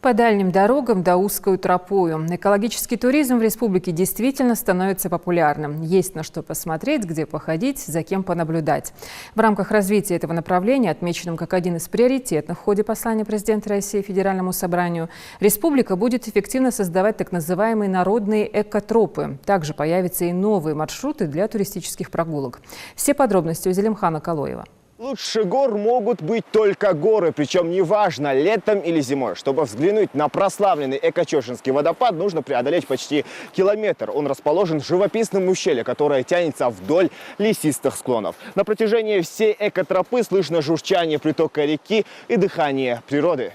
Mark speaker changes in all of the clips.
Speaker 1: По дальним дорогам да узкую тропою. Экологический туризм в республике действительно становится популярным. Есть на что посмотреть, где походить, за кем понаблюдать. В рамках развития этого направления, отмеченным как один из приоритетных в ходе послания президента России Федеральному собранию, республика будет эффективно создавать так называемые народные экотропы. Также появятся и новые маршруты для туристических прогулок. Все подробности у Зелимхана Калоева.
Speaker 2: Лучше гор могут быть только горы, причем неважно, летом или зимой. Чтобы взглянуть на прославленный Экочешинский водопад, нужно преодолеть почти километр. Он расположен в живописном ущелье, которое тянется вдоль лесистых склонов. На протяжении всей экотропы слышно журчание притока реки и дыхание природы.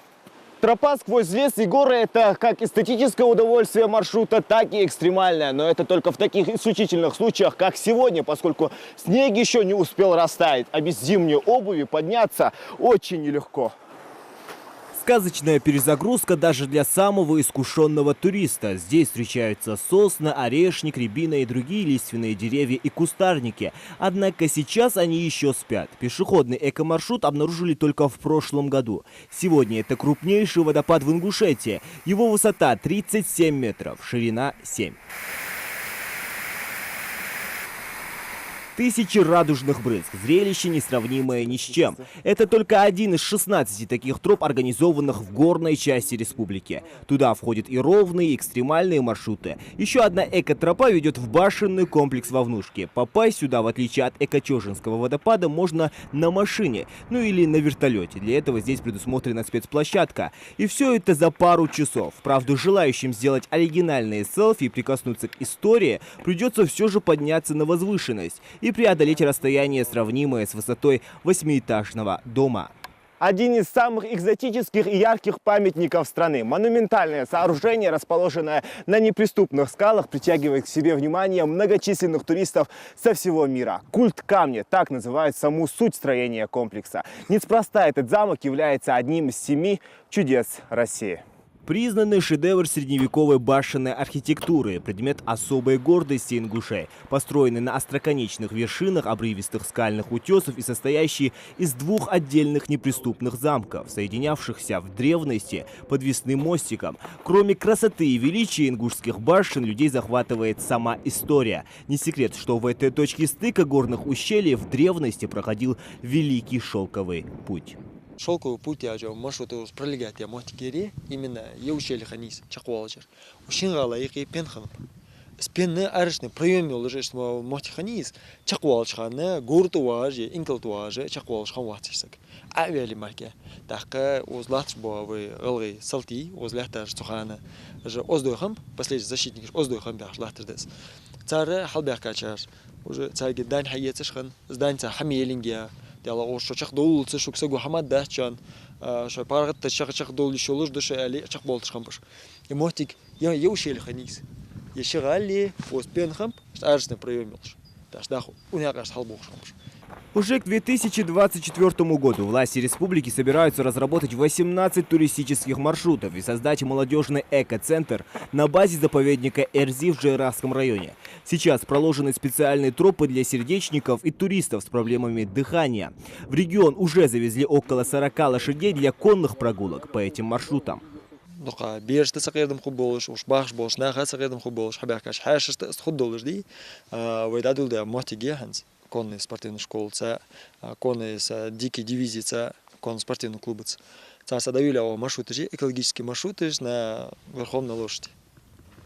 Speaker 2: Тропа сквозь лес и горы – это как эстетическое удовольствие маршрута, так и экстремальное. Но это только в таких исключительных случаях, как сегодня, поскольку снег еще не успел растаять, а без зимней обуви подняться очень нелегко.
Speaker 3: Сказочная перезагрузка даже для самого искушенного туриста. Здесь встречаются сосна, орешник, рябина и другие лиственные деревья и кустарники. Однако сейчас они еще спят. Пешеходный экомаршрут обнаружили только в прошлом году. Сегодня это крупнейший водопад в Ингушетии. Его высота 37 метров, ширина 7. Тысячи радужных брызг. Зрелище несравнимое ни с чем. Это только один из 16 таких троп, организованных в горной части республики. Туда входят и ровные, и экстремальные маршруты. Еще одна экотропа ведет в башенный комплекс Вовнушки. Попасть сюда, в отличие от Экочешинского водопада, можно на машине, ну или на вертолете. Для этого здесь предусмотрена спецплощадка. И все это за пару часов. Правда, желающим сделать оригинальные селфи и прикоснуться к истории, придется все же подняться на возвышенность и преодолеть расстояние, сравнимое с высотой 8-этажного дома.
Speaker 2: Один из самых экзотических и ярких памятников страны. Монументальное сооружение, расположенное на неприступных скалах, притягивает к себе внимание многочисленных туристов со всего мира. Культ камня – так называют саму суть строения комплекса. Неспроста этот замок является одним из 7 чудес России.
Speaker 3: Признанный шедевр средневековой башенной архитектуры, предмет особой гордости ингушей, построенный на остроконечных вершинах обрывистых скальных утесов и состоящий из двух отдельных неприступных замков, соединявшихся в древности подвесным мостиком. Кроме красоты и величия ингушских башен, людей захватывает сама история. Не секрет, что в этой точке стыка горных ущелий в древности проходил Великий Шелковый путь.
Speaker 4: Шелковый путь маршрут пролегает мотикери именно ущелье ханис чаквалжер. Ушингала и пенхан. Спенны аршны проем уже что мотиханис чаквалжхана гуртуаже инкалтуаже чаквалжхан ватсак. Авиали марке. Так узлат бовы алгы салти узлахтар сухана. Же оздойхам последний защитник оздойхам бяхлахтардес. Цара халбяхкачар. Уже царги дань хаецешхан зданца хамелингия. Дела ош чах дол цешукса гухамад дахчан ша паргат чах дол шолуш дыше али чах болтшхампш. И мотик я ушели ханис. Я шагали успенхам аршны проемилш. Дашдаху унякаш халбохшампш.
Speaker 3: Уже к 2024 году власти республики собираются разработать 18 туристических маршрутов и создать молодежный эко-центр на базе заповедника Эрзи в Джейрахском районе. Сейчас проложены специальные тропы для сердечников и туристов с проблемами дыхания. В регион уже завезли около 40 лошадей для конных прогулок по этим маршрутам.
Speaker 4: بيرش تسقيدم خبولش وش باخش بولش ناخذ تسقيدم خبولش حباكش حاش تخدولش دي ويدادول ده موتيجي هنز конные спортивные школы, конные дикие дивизии, конные спортивные клубы. Царство давили о маршруты же, экологические маршруты на верховной лошади.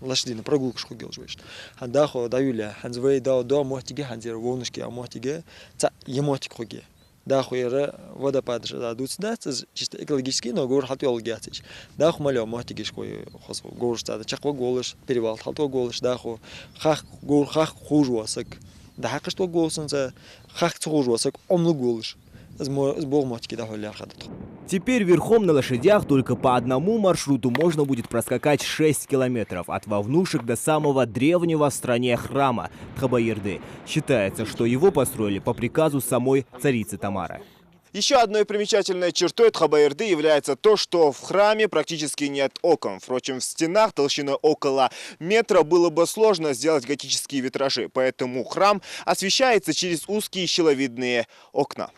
Speaker 4: Лошади на прогулку шкогел живешь. Хандахо давили, ханзвей до мотиге, ханзер волнышки, а мотиге, емотик хоге. Даху era водопад же дадут да, чисто экологический, но гор хатуал гятич. Даху малё мотиге шкой хосо гор стада чаква голыш, перевал хатуал голыш, даху хах гор хах хужуасак. Да хак что голосом за хак цужуасак омлу голыш.
Speaker 3: Теперь верхом на лошадях только по одному маршруту можно будет проскакать 6 километров от Вовнушек до самого древнего в стране храма Тхабаирды. Считается, что его построили по приказу самой царицы Тамары.
Speaker 2: Еще одной примечательной чертой Тхабаирды является то, что в храме практически нет окон. Впрочем, в стенах толщиной около метра было бы сложно сделать готические витражи, поэтому храм освещается через узкие щеловидные окна.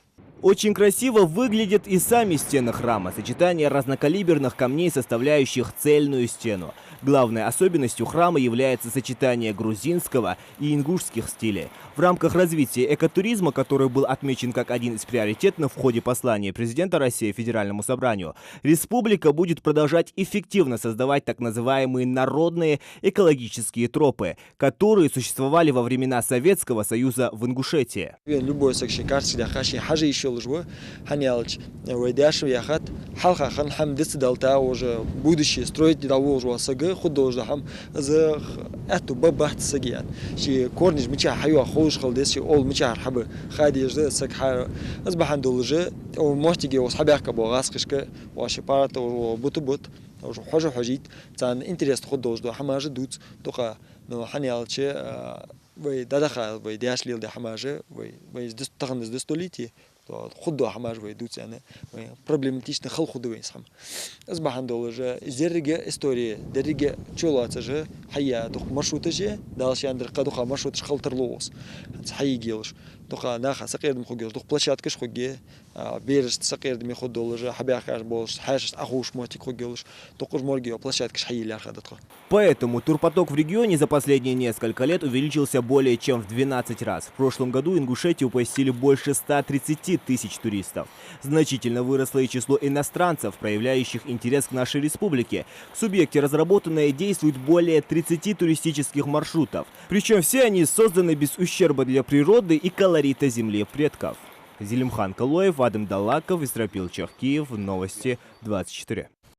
Speaker 3: Очень красиво выглядят и сами стены храма, сочетание разнокалиберных камней, составляющих цельную стену. Главной особенностью храма является сочетание грузинского и ингушских стилей. В рамках развития экотуризма, который был отмечен как один из приоритетных в ходе послания президента России Федеральному собранию, республика будет продолжать эффективно создавать так называемые народные экологические тропы, которые существовали во времена Советского Союза в Ингушетии.
Speaker 4: Любой уже будущее строить того же осага художникам за эту бабахт сагият. Ши корниш мча хаю خوش خالدش شی اول مچار حبه خادی جد سگ حر از بحن دولجه او محتیجی و صحبه که باغاس کشکه واش پارت و بوت او حاجه حاجیت تان اینترست خود دوست حماجه دوت توقع نو حنیالچه وی دادخه وی دیاش لیل ده حماجه وی دست تغنز دستولیتی خود دو حماج وی دوت یعنی پروبلماتیش نخل خود وی سام از بحن دولجه زرگه استوری درگه چولاتجه حیا دخ مرشوتجه دالش اندر قدوخه مرشوتش خلترلوس حي جيلش توقع ناخذ سقير دم خوجي توق بلاشات كش خوجي بيرش سقير دم ياخذ دولار حبي اخر بولش حاجه اخوش موتي خوجيلش توقج مورجي بلاشات كش حي اللي اخذتها.
Speaker 3: Поэтому турпоток в регионе за последние несколько лет увеличился более чем в 12 раз. В прошлом году Ингушетию посетили больше 130 тысяч туристов. Значительно выросло и число иностранцев, проявляющих интерес к нашей республике. В субъекте разработано и действует более 30 туристических маршрутов. Причем все они созданы без ущерба для природы и колорита земли предков. Зелимхан Калоев, Адам Далаков, Исрапил Чахкиев, Новости 24.